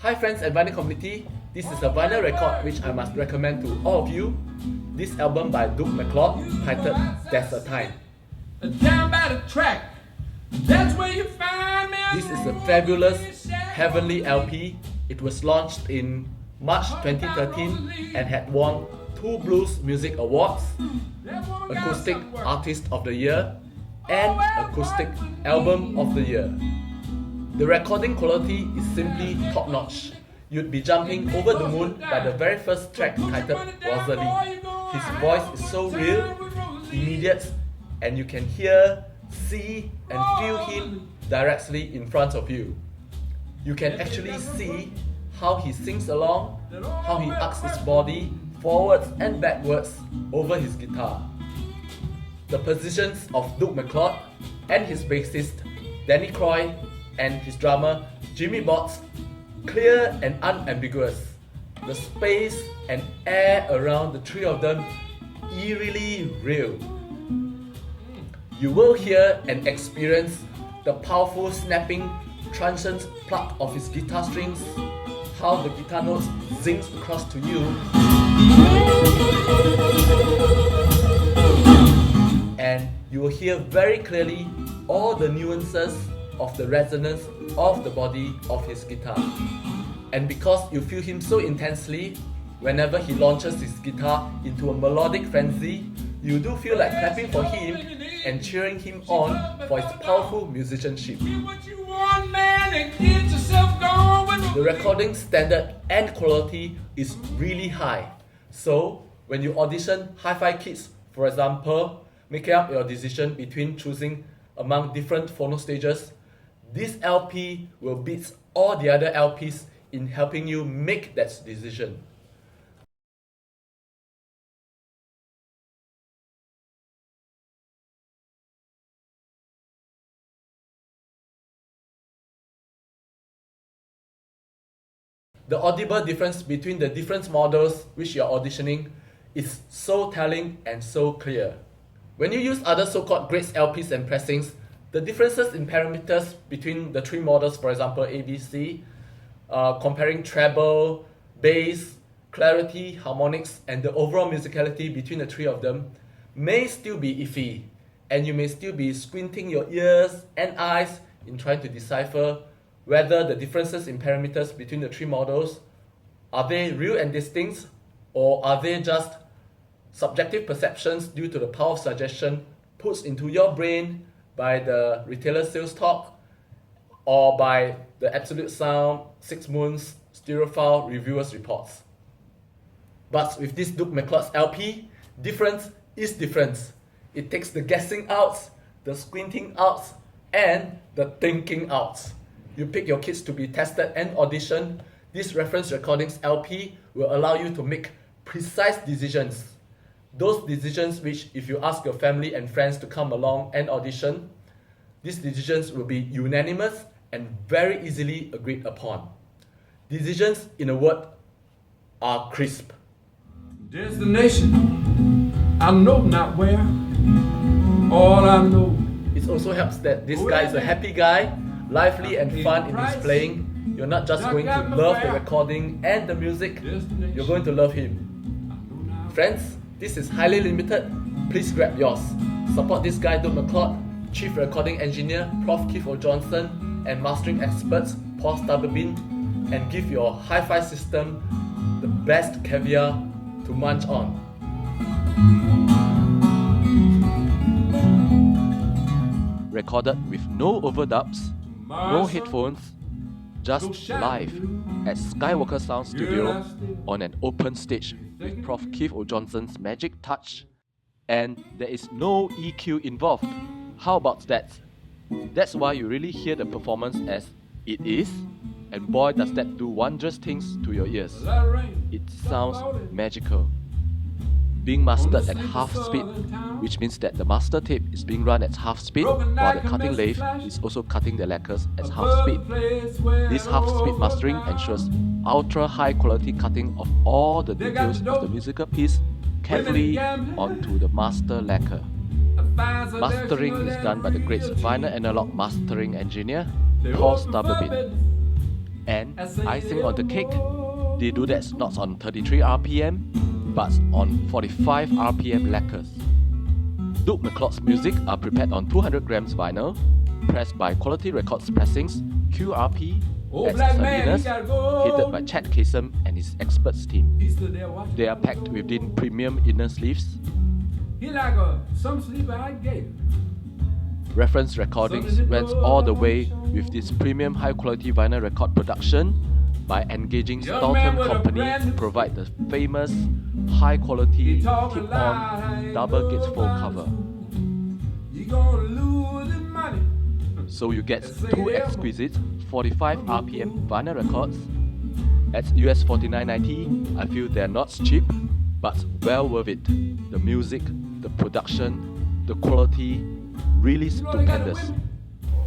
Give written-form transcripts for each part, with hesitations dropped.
Hi friends and vinyl community, this is a vinyl record which I must recommend to all of you. This album by Duke McLeod titled There's a Time. Down by the track, that's where you find me. This is a fabulous heavenly LP. It was launched in March 2013 and had won 2 Blues Music Awards, Acoustic Artist of the Year and Acoustic Album of the Year. The recording quality is simply top-notch. You'd be jumping over the moon by the very first track titled Rosalie. His voice is so real, immediate, and you can hear, see and feel him directly in front of you. You can actually see how he sings along, how he arcs his body forwards and backwards over his guitar. The positions of Duke McLeod and his bassist Danny Croy and his drummer Jimmy Botts, clear and unambiguous. The space and air around the three of them eerily real. You will hear and experience the powerful snapping transient pluck of his guitar strings, how the guitar notes zings across to you, and you will hear very clearly all the nuances of the resonance of the body of his guitar. And because you feel him so intensely, whenever he launches his guitar into a melodic frenzy, you do feel like clapping for him and cheering him on for his powerful musicianship. The recording standard and quality is really high. So, when you audition hi-fi kits, for example, making up your decision between choosing among different phonostages, this LP will beat all the other LPs in helping you make that decision. The audible difference between the different models which you are auditioning is so telling and so clear. When you use other so-called grades LPs and pressings, the differences in parameters between the 3 models, for example ABC, comparing treble, bass, clarity, harmonics, and the overall musicality between the 3 of them may still be iffy, and you may still be squinting your ears and eyes in trying to decipher whether the differences in parameters between the 3 models, are they real and distinct, or are they just subjective perceptions due to the power of suggestion put into your brain by the retailer sales talk or by the Absolute Sound, 6 Moons, Stereophile reviewers reports. But with this Duke McLeod's LP, difference is difference. It takes the guessing out, the squinting out, and the thinking out. You pick your kits to be tested and auditioned. This reference recordings LP will allow you to make precise decisions. Those decisions which, if you ask your family and friends to come along and audition, these decisions will be unanimous and very easily agreed upon. Decisions, in a word, are crisp. Destination, I know not where. All I know. It also helps that this guy is a happy guy, lively and fun in his playing. You're not just going to love the recording and the music, you're going to love him. Friends, this is highly limited. Please grab yours. Support this guy, Duke McLeod, Chief Recording Engineer, Prof. Keith Johnson, and Mastering Experts, Paul Stubberbin, and give your hi-fi system the best caviar to munch on. Recorded with no overdubs, no headphones, just live at Skywalker Sound Studio on an open stage with Prof. Keith Johnson's magic touch, and there is no EQ involved. How about that? That's why you really hear the performance as it is, and boy does that do wondrous things to your ears. It sounds magical. Being mastered at half speed, which means that the master tape is being run at half speed, while the cutting lathe is also cutting the lacquers at half speed. This half speed mastering ensures ultra high quality cutting of all the details of the musical piece carefully onto the master lacquer. Mastering is done by the great vinyl analog mastering engineer, Paul Stubberbin. And icing on the cake, they do that not on 33 RPM, but on 45 RPM lacquers. Duke McCloud's music are prepared on 200 grams vinyl, pressed by Quality Records Pressings, QRP, at Salinas, headed by Chad Kasem and his experts team. They are packed within premium inner sleeves. He like some sleeper I gave. Reference recordings went all the way with this premium high-quality vinyl record production by engaging Stoughton Company to provide the famous high-quality tip-on double gatefold cover. So you get two exquisite 45 RPM vinyl records. At US $49.90, I feel they're not cheap, but well worth it. The music, the production, the quality, really stupendous.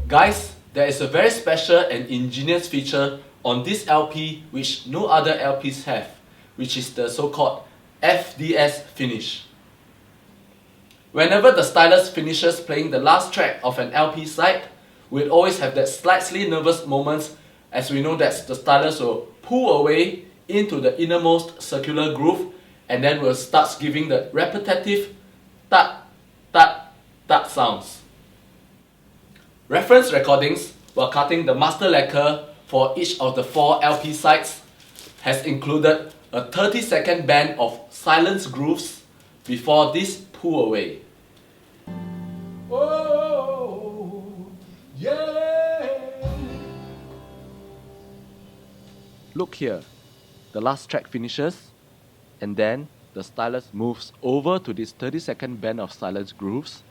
Guys, there is a very special and ingenious feature on this LP which no other LPs have, which is the so-called FDS finish. Whenever the stylus finishes playing the last track of an LP side, we'll always have that slightly nervous moments, as we know that the stylus will pull away into the innermost circular groove and then will start giving the repetitive tat, tat, tat sounds. Reference recordings while cutting the master lacquer for each of the 4 LP sides has included a 30-second band of silence grooves before this pull away. Oh, yeah. Look here, the last track finishes and then the stylus moves over to this 30-second band of silence grooves.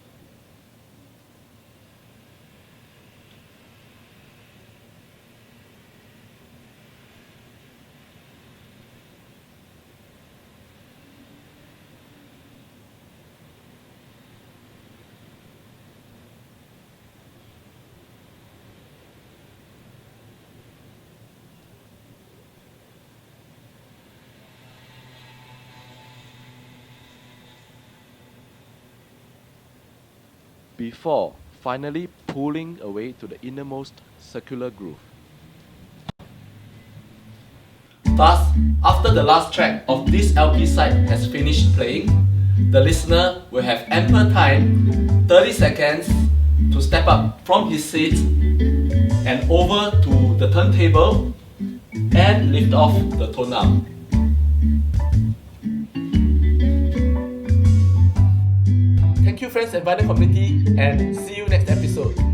Before finally pulling away to the innermost circular groove. Thus, after the last track of this LP side has finished playing, the listener will have ample time, 30 seconds, to step up from his seat and over to the turntable and lift off the tone arm. Thank you friends and vinyl community, and see you next episode.